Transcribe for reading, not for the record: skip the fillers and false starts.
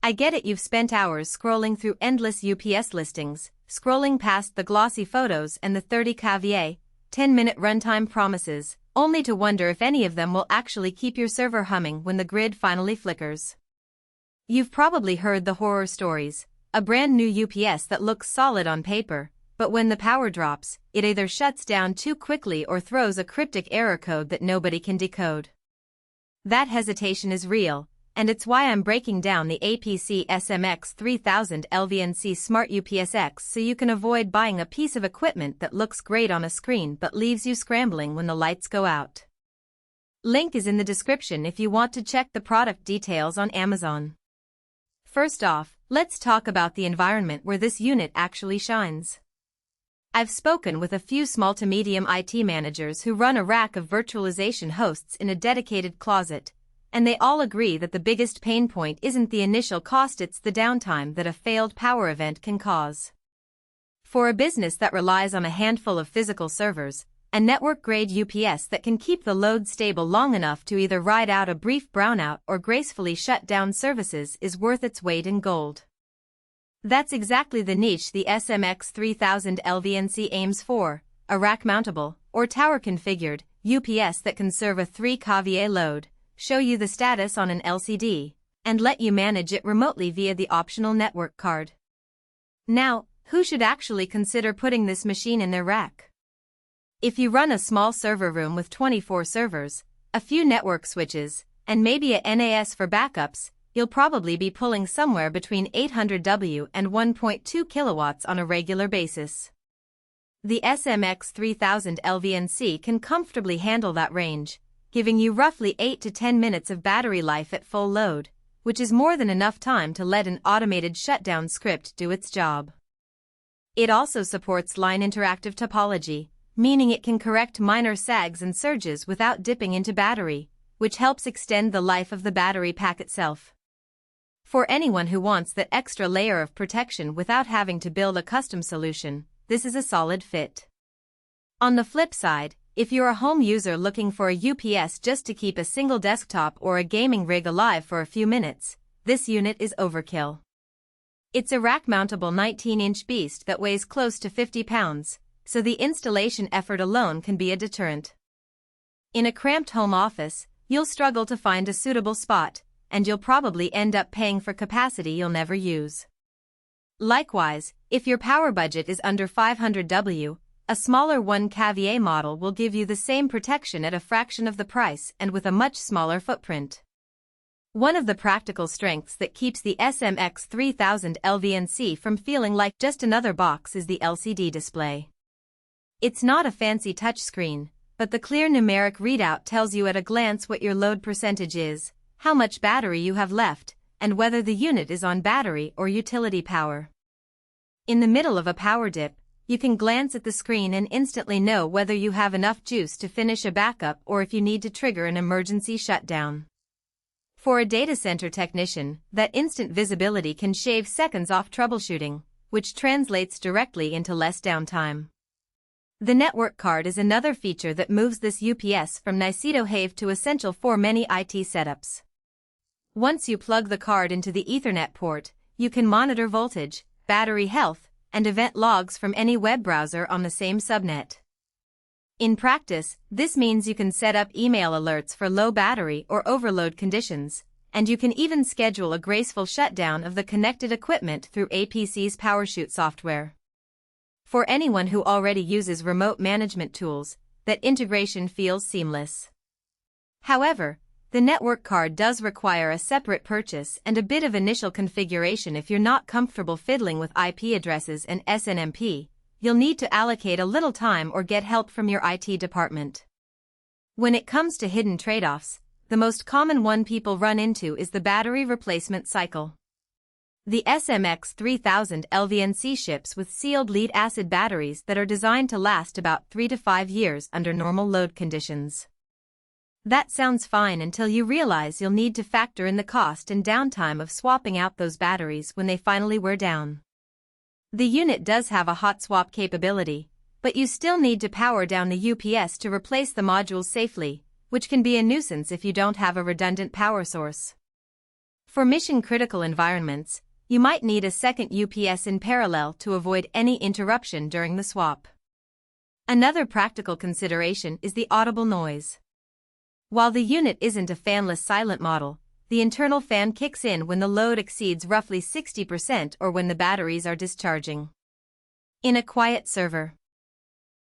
I get it, you've spent hours scrolling through endless UPS listings, scrolling past the glossy photos and the 30kVA, 10-minute runtime promises, only to wonder if any of them will actually keep your server humming when the grid finally flickers. You've probably heard the horror stories, a brand new UPS that looks solid on paper, but when the power drops, it either shuts down too quickly or throws a cryptic error code that nobody can decode. That hesitation is real, and it's why I'm breaking down the APC SMX3000LVNC Smart UPS X so you can avoid buying a piece of equipment that looks great on a screen but leaves you scrambling when the lights go out. Link is in the description if you want to check the product details on Amazon. First off, let's talk about the environment where this unit actually shines. I've spoken with a few small to medium IT managers who run a rack of virtualization hosts in a dedicated closet, and they all agree that the biggest pain point isn't the initial cost, it's the downtime that a failed power event can cause. For a business that relies on a handful of physical servers, a network-grade UPS that can keep the load stable long enough to either ride out a brief brownout or gracefully shut down services is worth its weight in gold. That's exactly the niche the SMX3000LVNC aims for, a rack-mountable, or tower-configured, UPS that can serve a 3 kVA load, show you the status on an LCD, and let you manage it remotely via the optional network card. Now, who should actually consider putting this machine in their rack? If you run a small server room with 24 servers, a few network switches, and maybe a NAS for backups, you'll probably be pulling somewhere between 800W and 1.2 kilowatts on a regular basis. The SMX3000LVNC can comfortably handle that range, giving you roughly 8 to 10 minutes of battery life at full load, which is more than enough time to let an automated shutdown script do its job. It also supports line interactive topology, meaning it can correct minor sags and surges without dipping into battery, which helps extend the life of the battery pack itself. For anyone who wants that extra layer of protection without having to build a custom solution, this is a solid fit. On the flip side, if you're a home user looking for a UPS just to keep a single desktop or a gaming rig alive for a few minutes, this unit is overkill. It's a rack-mountable 19-inch beast that weighs close to 50 pounds, so the installation effort alone can be a deterrent. In a cramped home office, you'll struggle to find a suitable spot, and you'll probably end up paying for capacity you'll never use. Likewise, if your power budget is under 500W, a smaller 1 kVA model will give you the same protection at a fraction of the price and with a much smaller footprint. One of the practical strengths that keeps the SMX3000LVNC from feeling like just another box is the LCD display. It's not a fancy touchscreen, but the clear numeric readout tells you at a glance what your load percentage is, how much battery you have left, and whether the unit is on battery or utility power. In the middle of a power dip, you can glance at the screen and instantly know whether you have enough juice to finish a backup or if you need to trigger an emergency shutdown. For a data center technician, that instant visibility can shave seconds off troubleshooting, which translates directly into less downtime. The network card is another feature that moves this UPS from nice-to-have to essential for many IT setups. Once you plug the card into the Ethernet port, you can monitor voltage, battery health, and event logs from any web browser on the same subnet. In practice, this means you can set up email alerts for low battery or overload conditions, and you can even schedule a graceful shutdown of the connected equipment through APC's PowerShoot software. For anyone who already uses remote management tools, that integration feels seamless. However, the network card does require a separate purchase and a bit of initial configuration. If you're not comfortable fiddling with IP addresses and SNMP, you'll need to allocate a little time or get help from your IT department. When it comes to hidden trade-offs, the most common one people run into is the battery replacement cycle. The SMX3000LVNC ships with sealed lead-acid batteries that are designed to last about 3 to 5 years under normal load conditions. That sounds fine until you realize you'll need to factor in the cost and downtime of swapping out those batteries when they finally wear down. The unit does have a hot swap capability, but you still need to power down the UPS to replace the modules safely, which can be a nuisance if you don't have a redundant power source. For mission-critical environments, you might need a second UPS in parallel to avoid any interruption during the swap. Another practical consideration is the audible noise. While the unit isn't a fanless silent model, the internal fan kicks in when the load exceeds roughly 60% or when the batteries are discharging. In a quiet server,